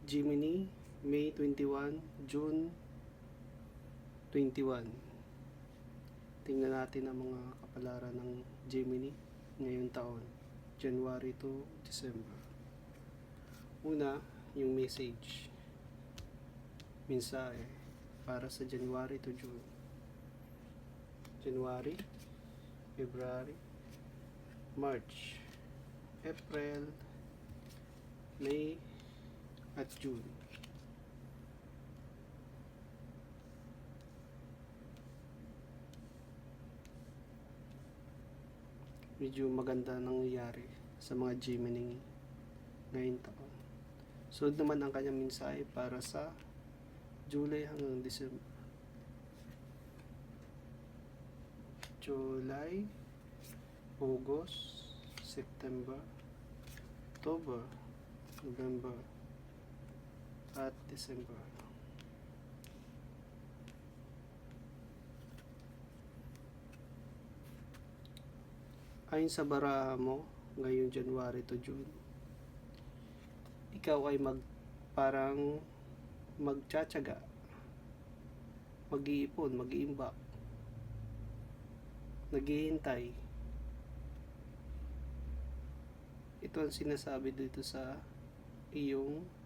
Gemini, May 21, June 21. Tingnan natin ang mga kapalaran ng Gemini ngayong taon, January to December. Una, yung message, mensahe para sa January to June. January, February, March, April, May, at June. Medyo maganda nangyayari sa mga Gemini ngayong taon. Sunod naman ang kanyang mensahe para sa July hanggang December. July, August, September, October, November, at December. Ayon sa baraha mo, ngayong January to June, ikaw ay parang magtsatsaga, mag-iipon, mag-iimbak, naghihintay. Ito ang sinasabi dito sa iyong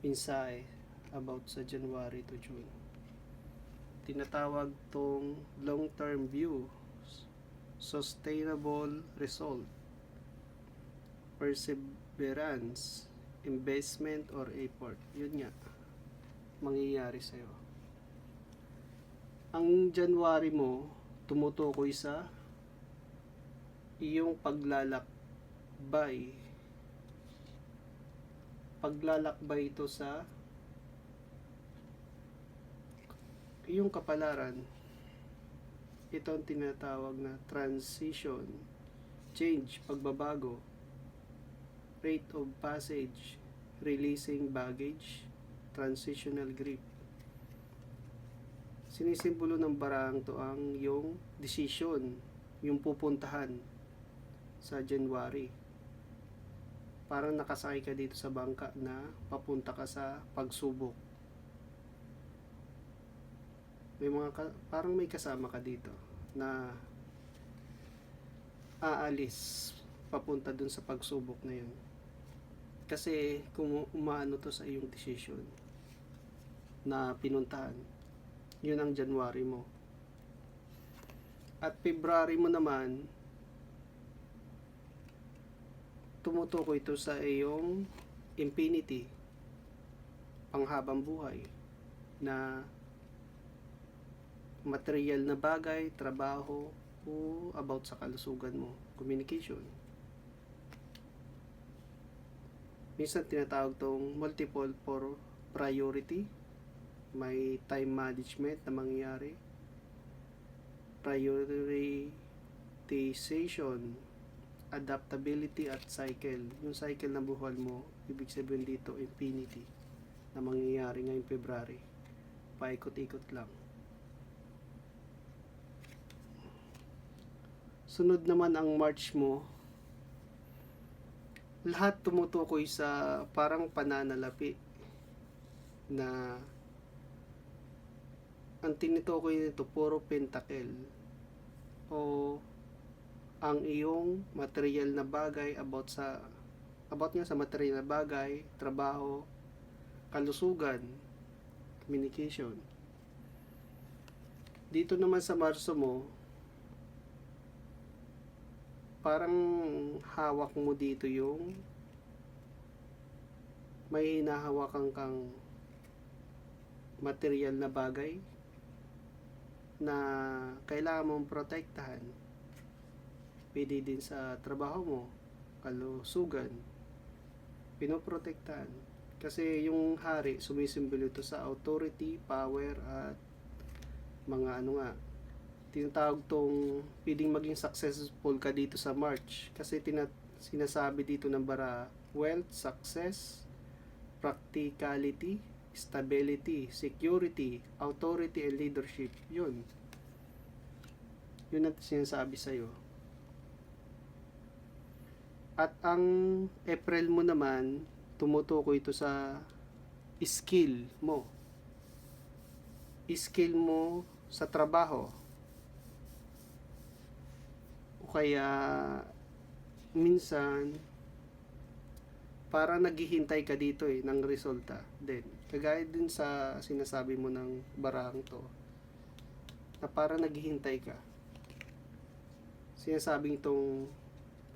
mensahe about sa January to June. Tinatawag tong long-term view, sustainable result, perseverance, investment or effort. Yun nga, mangyayari sa'yo. Ang January mo, tumutukoy sa iyong paglalakbay ito sa iyong kapalaran. Ito ang tinatawag na transition, change, pagbabago, rate of passage, releasing baggage, transitional grip. Sinisimbolo ng barang to ang yung decision, yung pupuntahan sa January. Parang nakasakay ka dito sa bangka na papunta ka sa pagsubok. May parang may kasama ka dito na aalis papunta dun sa pagsubok na yun. Kasi kung umaano to sa iyong decision na pinuntahan, yun ang January mo. At February mo naman, tumutukoy ito sa iyong infinity, panghabang buhay, na material na bagay, trabaho, o about sa kalusugan mo, communication. Minsan tinatawag tong multiple for priority, may time management na mangyayari, prioritization, adaptability at cycle. Yung cycle na buhay mo, ibig sabihin dito infinity na mangyayari ngayong February. Paikot-ikot lang. Sunod naman ang March mo, lahat tumutukoy sa parang pananalapi na ang tinutukoy nito puro pentacle o ang iyong material na bagay about nga sa material na bagay, trabaho, kalusugan, communication. Dito naman sa Marso mo, parang hawak mo dito yung may hinahawakan kang material na bagay na kailangan mong protektahan. Pwede din sa trabaho mo, kalusugan, pinoprotektahan. Kasi yung hari, sumisimbolo ito sa authority, power, at mga tinatawag tong pwedeng maging successful ka dito sa March. Kasi sinasabi dito ng bara, wealth, success, practicality, stability, security, authority, and leadership. Yun ang sinasabi sa'yo. At ang April mo naman, tumutukoy ito sa skill mo. Skill mo sa trabaho. O kaya minsan para naghihintay ka dito ng resulta din. Kagaya din sa sinasabi mo ng barang to, na para naghihintay ka. Sinasabing itong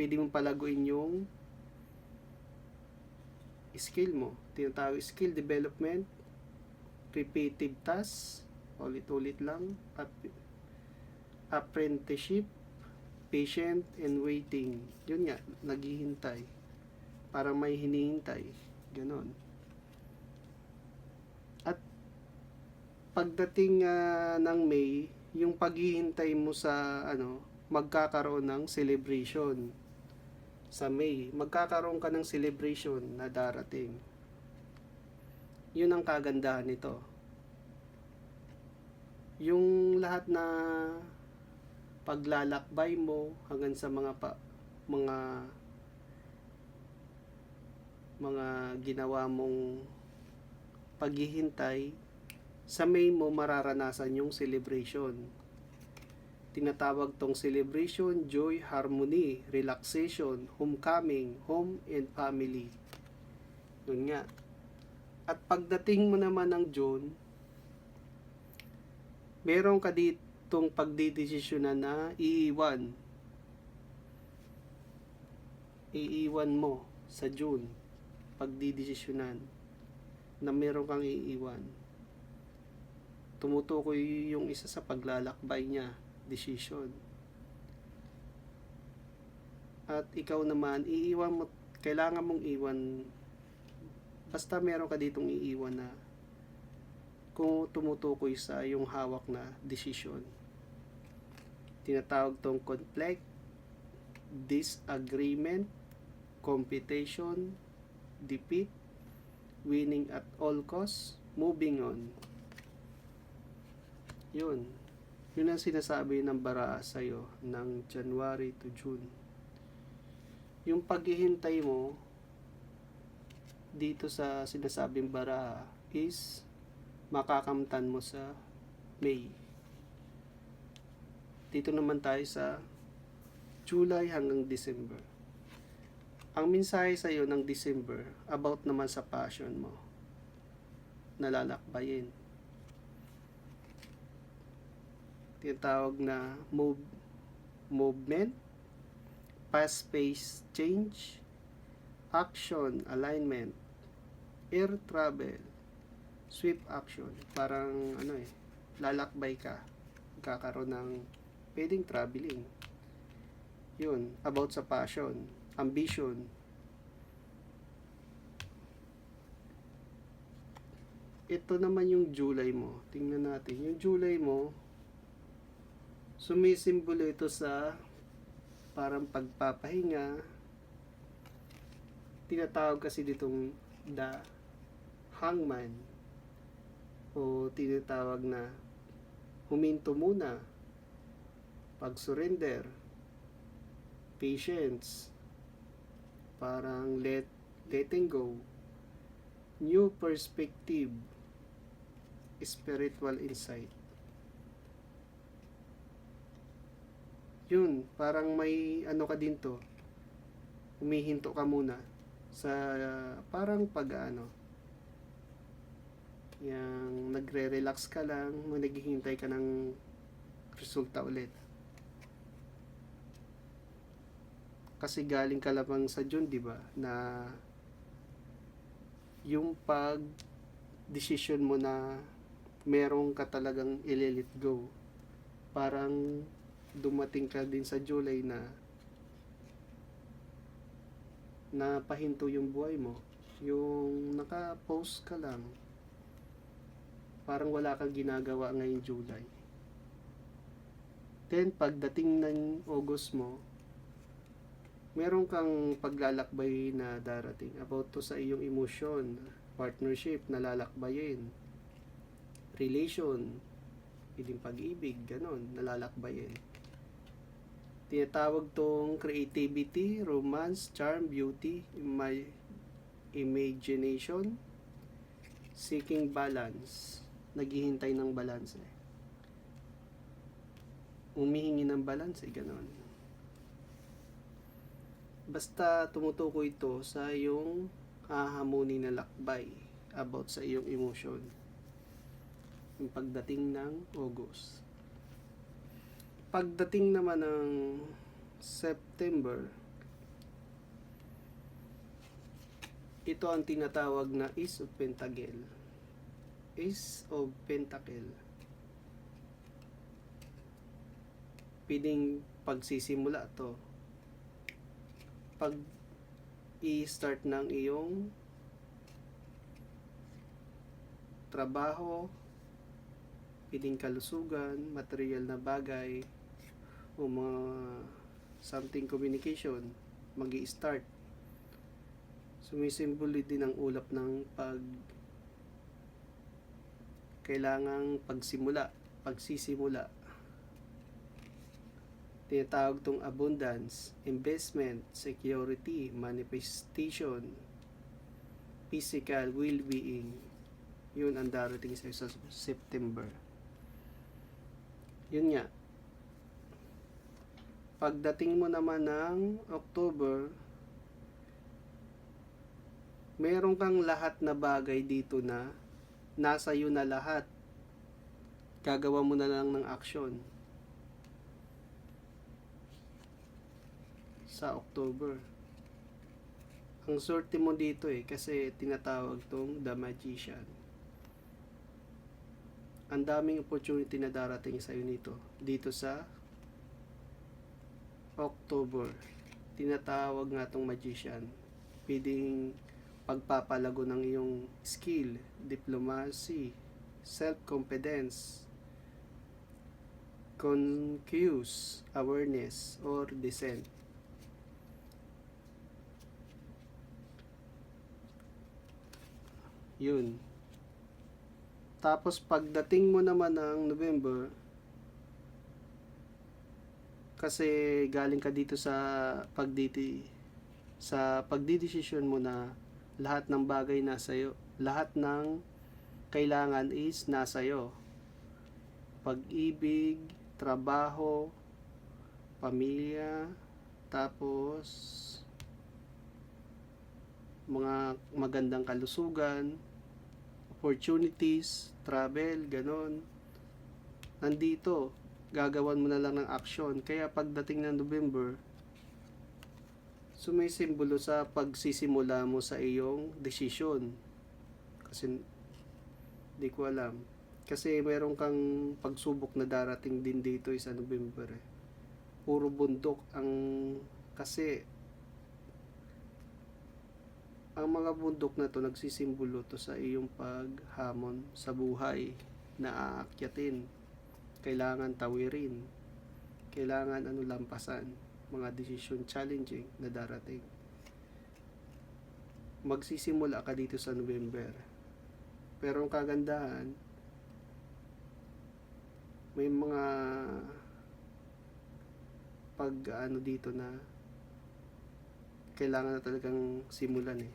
pwede mong palaguin yung skill mo. Tinatawag skill development, repetitive tasks, ulit-ulit lang, apprenticeship, patient and waiting. Yun nga, naghihintay. Para may hinihintay. Ganon. At pagdating ng May, yung paghihintay mo sa magkakaroon ng celebration. Sa May, magkakaroon ka ng celebration na darating. Yun ang kagandahan nito. Yung lahat na paglalakbay mo hanggang sa mga ginawa mong paghihintay, sa May mo mararanasan yung celebration. Tinatawag tong celebration, joy, harmony, relaxation, homecoming, home and family. Yun nga. At pagdating mo naman ng June, meron ka ditong pagdidesisyonan na iiwan. Iiwan mo sa June. Pagdidesisyonan na meron kang iiwan. Tumutukoy yung isa sa paglalakbay niya. Decision. At ikaw naman, iiwan mo, kailangan mong iwan, basta meron ka ditong iiwan na kung tumutukoy sa yung hawak na decision. Tinatawag tong conflict, disagreement, competition, defeat, winning at all costs, moving on. Yun ang sinasabi ng bara sa'yo ng January to June. Yung paghihintay mo dito sa sinasabing bara is makakamtan mo sa May. Dito naman tayo sa July hanggang December. Ang mensahe sa'yo ng December about naman sa passion mo. Nalalakbayin. Tinatawag na movement, fast-paced change, action, alignment, air travel, swift action. Parang lalakbay ka, kakaroon ng pwedeng traveling. Yun, about sa passion, ambition. Ito naman yung July mo. Tingnan natin. Yung July mo, sumisimbolo ito sa parang pagpapahinga. Tinatawag kasi ditong the hangman, o tinatawag na huminto muna, pag-surrender, patience, parang letting go, new perspective, spiritual insight. Yun, parang may ka din to, humihinto ka muna sa parang yung nagre-relax ka lang, naghihintay ka ng resulta ulit. Kasi galing ka lamang sa June, di ba, na yung decision mo na merong ka talagang i-let go. Parang dumating ka din sa July na pahinto yung buhay mo. Yung naka-post ka lang. Parang wala kang ginagawa ngayong July. Then, pagdating ng August mo, meron kang paglalakbay na darating about to sa iyong emotion, partnership na lalakbayin, relation, pwedeng pag-ibig, ganon, nalalakbayin. Tinatawag tong creativity, romance, charm, beauty, imagination, seeking balance, naghihintay ng balance humihingi ng balance ganon. Basta tumutukoy ito sa iyong hahamuni na lakbay about sa iyong emotion yung pagdating ng August. Pagdating naman ng September, ito ang tinatawag na Ace of Pentacle. Ace of Pentacle. Pwedeng pagsisimula to. Pag i-start ng iyong trabaho, pwedeng kalusugan, material na bagay, o mga something communication, magi-start. Sumisimbolo din ang ulap ng kailangang pagsisimula. Tinatawag tong abundance, investment, security, manifestation, physical well-being. Yun ang darating sa September. Yun nga. Pagdating mo naman ng October, meron kang lahat na bagay dito na nasa iyo na lahat. Gagawa mo na lang ng action. Sa October. Ang swerte mo dito kasi tinatawag tong The Magician. Ang daming opportunity na darating sa iyo dito sa October. Tinatawag nga tong Magician. Pwedeng pagpapalago ng iyong skill, diplomacy, self-confidence, conscious awareness, or descent. Yun. Tapos pagdating mo naman ng November, kasi galing ka dito sa pagdidesisyon mo na lahat ng bagay nasa iyo, lahat ng kailangan is nasa iyo. Pag-ibig, trabaho, pamilya, tapos mga magandang kalusugan, opportunities, travel, ganon. Nandito, gagawan mo na lang ng action. Kaya pagdating ng November, sumisimbolo sa pagsisimula mo sa iyong desisyon. Kasi, di ko alam. Kasi meron kang pagsubok na darating din dito sa November. Puro bundok kasi ang mga bundok na to nagsisimbolo to sa iyong paghamon sa buhay na aakyatin. Kailangan tawirin. Kailangan lampasan. Mga decision challenging na darating. Magsisimula ka dito sa November. Pero ang kagandahan, may mga dito na kailangan na talagang simulan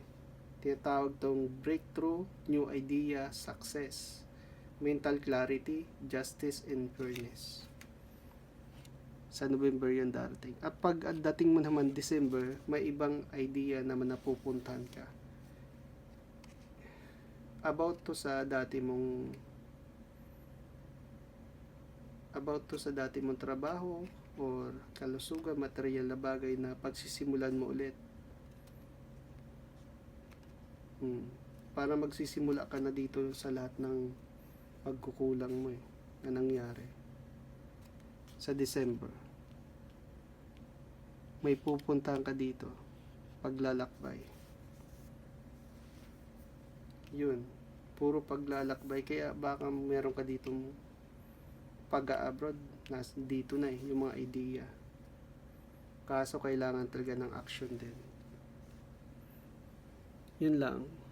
Tinatawag tong breakthrough, new idea, success, mental clarity, justice, and fairness. Sa November yan darating. At pag dating mo naman December, may ibang idea naman na pupuntahan ka. About to sa dati mong trabaho or kalusugan, material na bagay na pagsisimulan mo ulit. Para magsisimula ka na dito sa lahat ng pagkukulang mo na nangyari sa December. May pupuntahan ka dito, paglalakbay. Yun, puro paglalakbay. Kaya baka meron ka ditong pag-abroad, dito na yung mga idea. Kaso kailangan talaga ng action din. Yun lang.